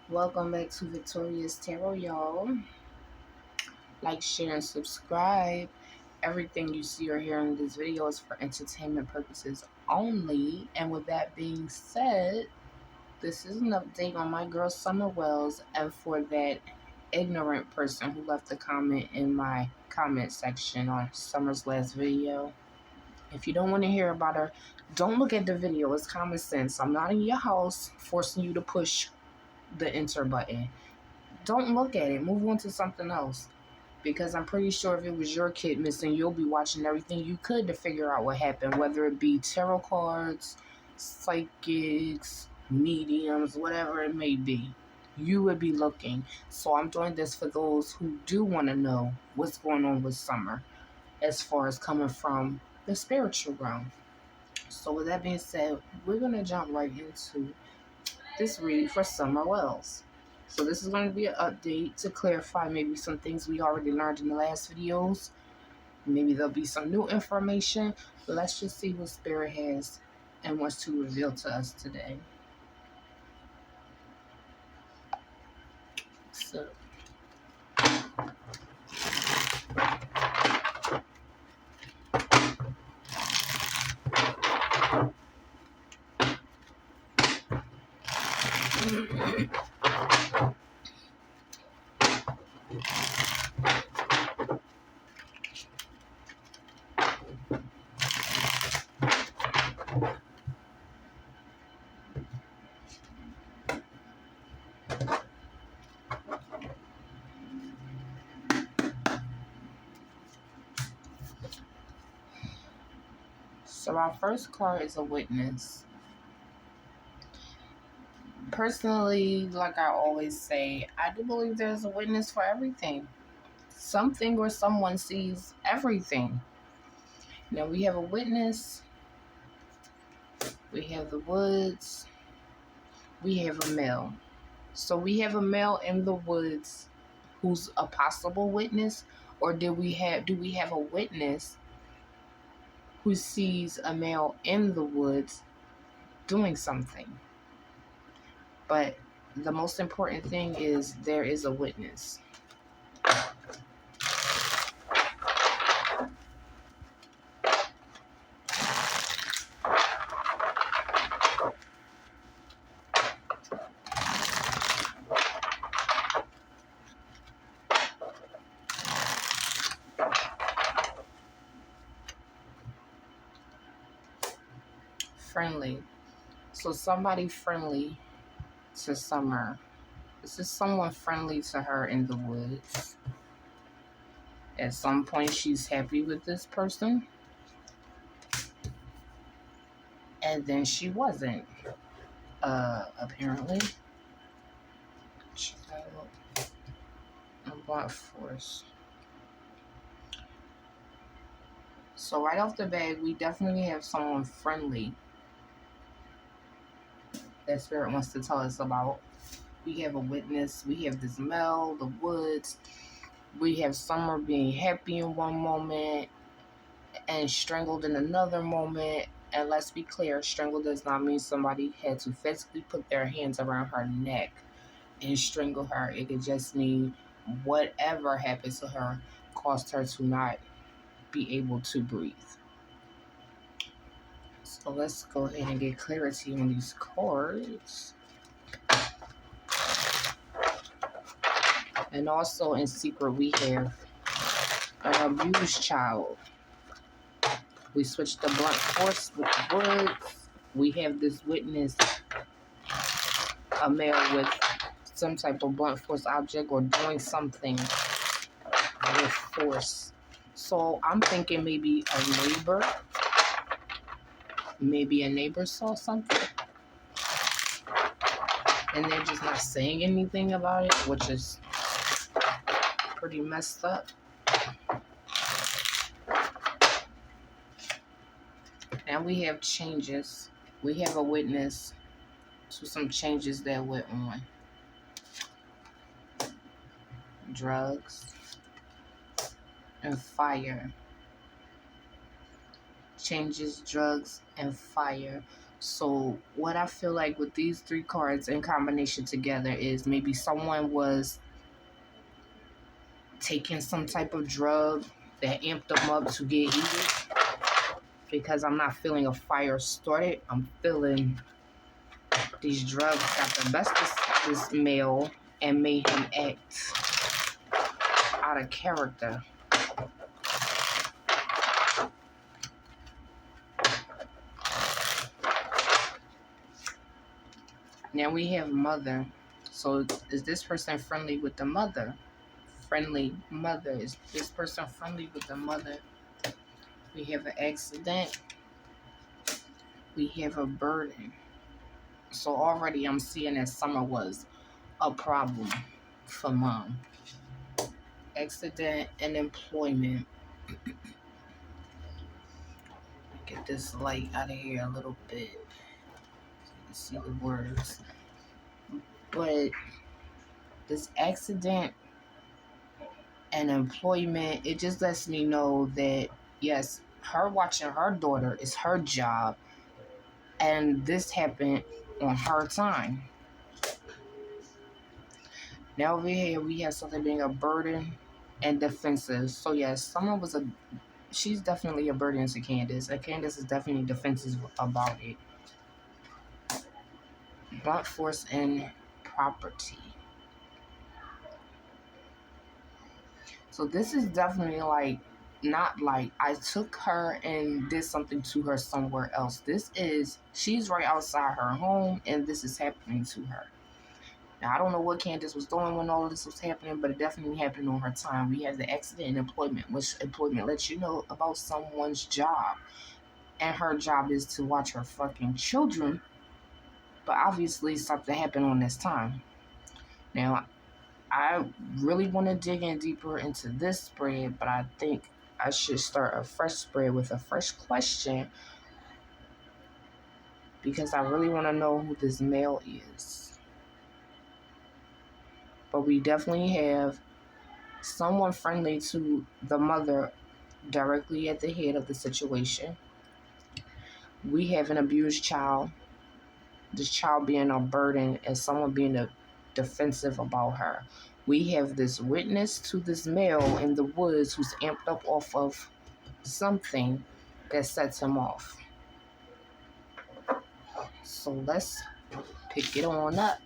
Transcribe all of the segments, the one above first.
Welcome back to Victoria's Tarot, y'all. Like, share, and subscribe. Everything you see or hear in this video is for entertainment purposes only. And with that being said, this is an update on my girl Summer Wells. And for that ignorant person who left a comment in my comment section on Summer's last video, if you don't want to hear about her, don't look at the video. It's common sense. I'm not in your house forcing you to push the enter button. Don't look at it. Move on to something else. Because I'm pretty sure if it was your kid missing, you'll be watching everything you could to figure out what happened, whether it be tarot cards, psychics, mediums, whatever it may be. You would be looking. So I'm doing this for those who do want to know what's going on with Summer as far as coming from the spiritual realm. So with that being said, we're going to jump right into this reading for Summer Wells. So this is going to be an update to clarify maybe some things we already learned in the last videos. Maybe there'll be some new information. But let's just see what Spirit has and wants to reveal to us today. So our first card is a witness. Personally, like I always say, I do believe there's a witness for everything. Something or someone sees everything. Now we have a witness, we have the woods, we have a male. So we have a male in the woods who's a possible witness, or do we have a witness who sees a male in the woods doing something? But the most important thing is there is a witness. Friendly. So somebody friendly to Summer. This is someone friendly to her in the woods. At some point she's happy with this person, and then she wasn't. Apparently. Child. Blunt force. So right off the bat, we definitely have someone friendly that Spirit wants to tell us about. We have a witness. We have this male, the woods. We have Summer being happy in one moment and strangled in another moment. And let's be clear, strangled does not mean somebody had to physically put their hands around her neck and strangle her. It could just mean whatever happened to her caused her to not be able to breathe. So let's go ahead and get clarity on these cards. And also in secret, we have an abused child. We switched the blunt force with the woods. We have this witness, a male with some type of blunt force object or doing something with force. So I'm thinking maybe a neighbor. Maybe a neighbor saw something. And they're just not saying anything about it, which is pretty messed up. Now we have changes. We have a witness to some changes that went on. Drugs and fire. Changes, drugs, and fire. So what I feel like with these three cards in combination together is maybe someone was taking some type of drug that amped them up to get heated, because I'm not feeling a fire started. I'm feeling these drugs got the best of this male and made him act out of character. Now we have mother. So is this person friendly with the mother? Friendly mother. Is this person friendly with the mother? We have an accident. We have a burden. So already I'm seeing that summer was a problem for mom. Accident and employment. Get this light out of here a little bit so you can see the words. But this accident and employment, it just lets me know that yes, her watching her daughter is her job, and this happened on her time. Now over here we have something being a burden and defensive. So yes, she's definitely a burden to Candace, and Candace is definitely defensive about it. Blunt force and property. So this is definitely like, not like I took her and did something to her somewhere else. This is, she's right outside her home and this is happening to her. Now, I don't know what Candace was doing when all of this was happening, but it definitely happened on her time. We have the accident and employment, which employment lets you know about someone's job. And her job is to watch her fucking children. But obviously something happened on this time. Now, I really want to dig in deeper into this spread, but I think I should start a fresh spread with a fresh question, because I really want to know who this male is. But we definitely have someone friendly to the mother directly at the head of the situation. We have an abused child, this child being a burden and someone being defensive about her. We have this witness to this male in the woods who's amped up off of something that sets him off. So let's pick it on up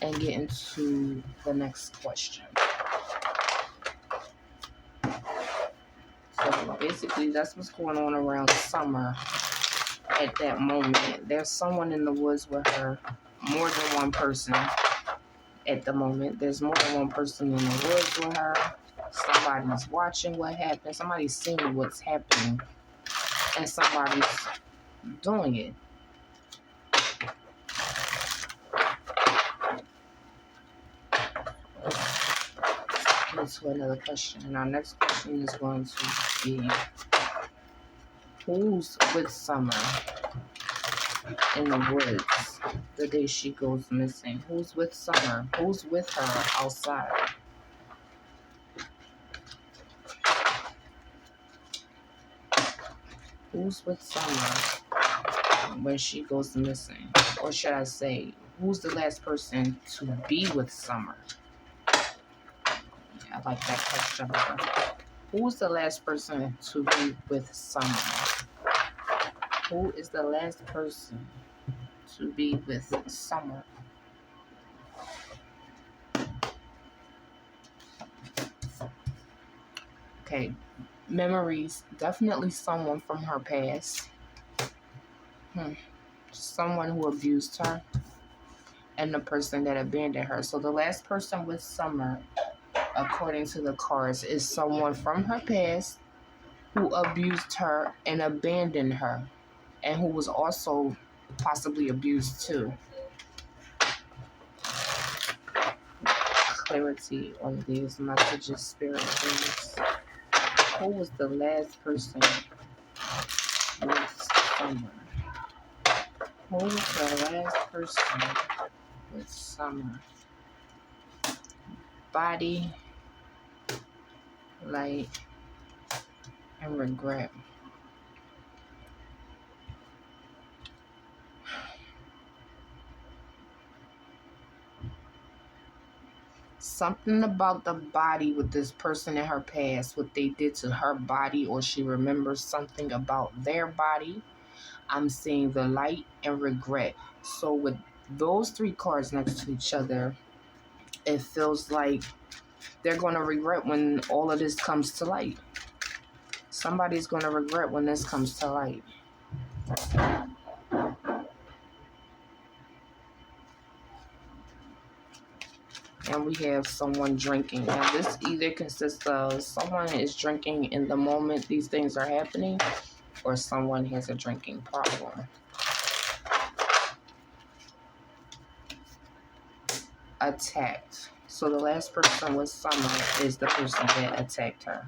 and get into the next question. So basically that's what's going on around summer at that moment. There's someone in the woods with her, more than one person at the moment. There's more than one person in the woods with her. Somebody's watching what happens. Somebody's seeing what's happening. And somebody's doing it. To another question. And our next question is going to be, who's with Summer in the woods the day she goes missing? Who's with Summer? Who's with her outside? Who's with Summer when she goes missing? Or should I say, who's the last person to be with Summer? I like that question better. Who's the last person to be with Summer? Who is the last person to be with Summer? Okay, memories, definitely someone from her past. Someone who abused her and the person that abandoned her. So the last person with Summer, according to the cards, is someone from her past who abused her and abandoned her, and who was also possibly abused too. Clarity on these messages, Spirit, please. Who was the last person with Summer? Who was the last person with Summer? Body, light, and regret. Something about the body with this person in her past, what they did to her body, or she remembers something about their body. I'm seeing the light and regret. So with those three cards next to each other, it feels like they're going to regret when all of this comes to light. Somebody's going to regret when this comes to light. And we have someone drinking. Now, this either consists of someone is drinking in the moment these things are happening, or someone has a drinking problem. Attacked. So the last person with Summer is the person that attacked her.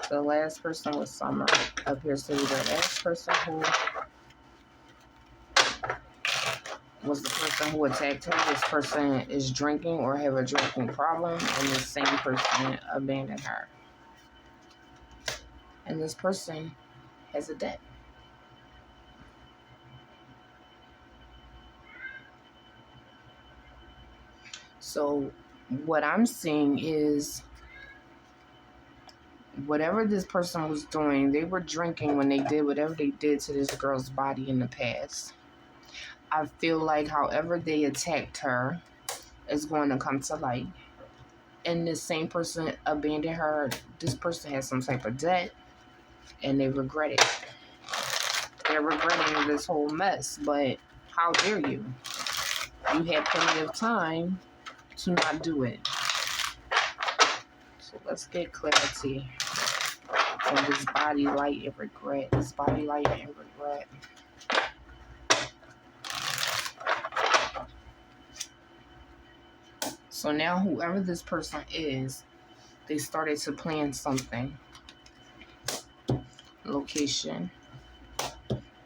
The last person with Summer appears to be the last person who was the person who attacked her. This person is drinking or have a drinking problem, and the same person abandoned her. And this person has a debt. So what I'm seeing is whatever this person was doing, they were drinking when they did whatever they did to this girl's body in the past. I feel like however they attacked her is going to come to light. And the same person abandoned her. This person has some type of debt, and they regret it. They're regretting this whole mess, but how dare you? You had plenty of time to not do it. So let's get clarity on this body, light, and regret. This body, light, and regret. So now whoever this person is, they started to plan something. Location.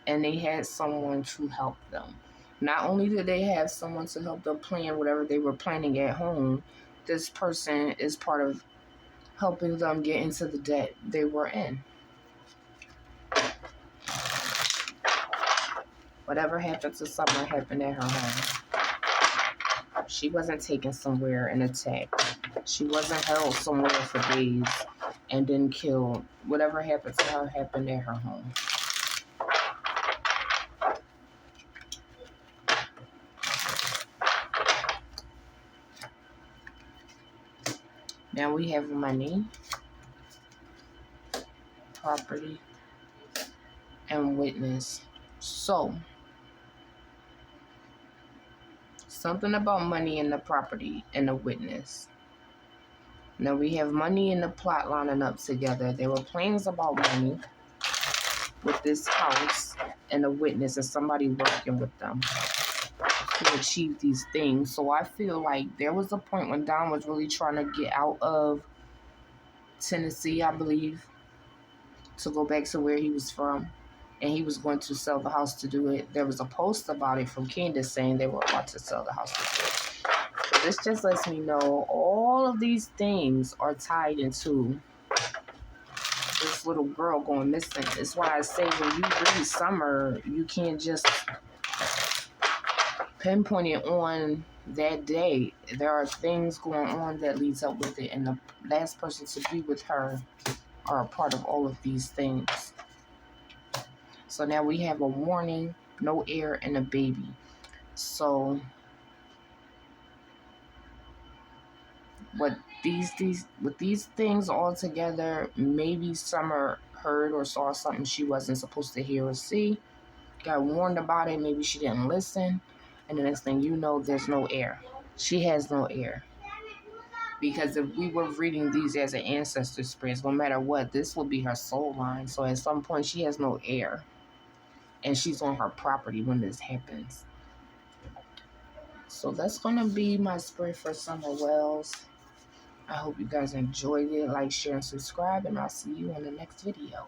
And they had someone to help them. Not only did they have someone to help them plan whatever they were planning at home, this person is part of helping them get into the debt they were in. Whatever happened to Summer happened at her home. She wasn't taken somewhere and attacked. She wasn't held somewhere for days and then killed. Whatever happened to her happened at her home. Now we have money, property, and witness. So, something about money and the property and the witness. Now we have money and the plot lining up together. There were plans about money with this house and a witness and somebody working with them to achieve these things. So I feel like there was a point when Don was really trying to get out of Tennessee, I believe, to go back to where he was from. And he was going to sell the house to do it. There was a post about it from Candace saying they were about to sell the house to do it. So this just lets me know all of these things are tied into this little girl going missing. That's why I say when you read Summer, you can't just pinpoint it on that day. There are things going on that leads up with it, and the last person to be with her are a part of all of these things. So now we have a warning, no heir, and a baby. So with these things all together, maybe Summer heard or saw something she wasn't supposed to hear or see, got warned about it, maybe she didn't listen, and the next thing you know, there's no heir. She has no heir. Because if we were reading these as an ancestor spread, no matter what, this will be her soul line. So at some point, she has no heir. And she's on her property when this happens. So that's going to be my spread for Summer Wells. I hope you guys enjoyed it. Like, share, and subscribe. And I'll see you in the next video.